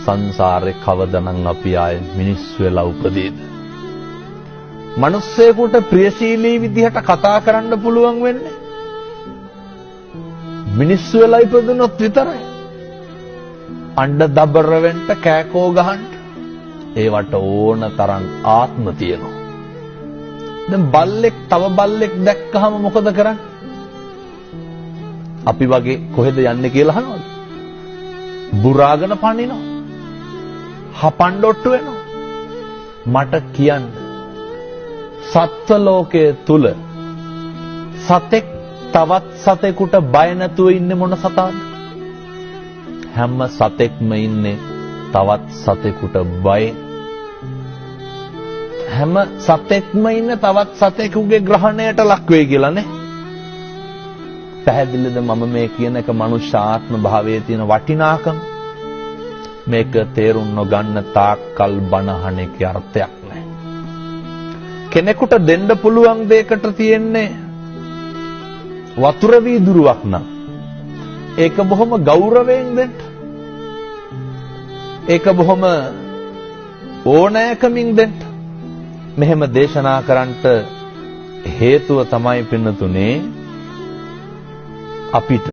සංසාරේ කවදනම් අපි ආයේ මිනිස්සු වෙලා උපදීද? මිනිස්සෙකුට ප්‍රියශීලී විදිහට කතා කරන්න පුළුවන් වෙන්නේ මිනිස්සු වෙලා ඉපදුනොත් විතරයි. අඬ දබර වෙන්න කෑකෝ ගහන්න ඒවට ඕන තරම් ආත්ම තියෙනවා. දැන් බල්ලෙක් තව බල්ලෙක් දැක්කහම මොකද කරන්නේ? අපි වගේ කොහෙද යන්නේ කියලා අහනවද? බුරාගෙන පනිනවා. හපන්ඩොට්ටු වෙනවා. මට කියන්න සත්ව ලෝකයේ තුල සතෙක් තවත් සතෙකුට බය නැතුව ඉන්නේ මොන සතාද? හැම සතෙක්ම ඉන්නේ තවත් සතෙකුට බය. හැම සතෙක්ම ඉන්නේ තවත් සතෙකුගේ ග්‍රහණයට ලක් වෙයි කියලානේ. පැහැදිලිද මම මේ කියන එක මනුෂ්‍ය ආත්ම භාවයේ තියෙන වටිනාකම? මේක තේරුම් නොගන්න තාක්කල් බණහන එකේ අර්ථයක් නැහැ. කෙනෙකුට දෙන්න පුළුවන් දෙයකට තියෙන්නේ වතුර වීදුරුවක් නම් ඒක බොහොම ගෞරවයෙන් දෙන්න. ඒක බොහොම ඕනෑකමින් දෙන්න. මෙහෙම දේශනා කරන්නට හේතුව තමයි පින්නතුනේ අපිට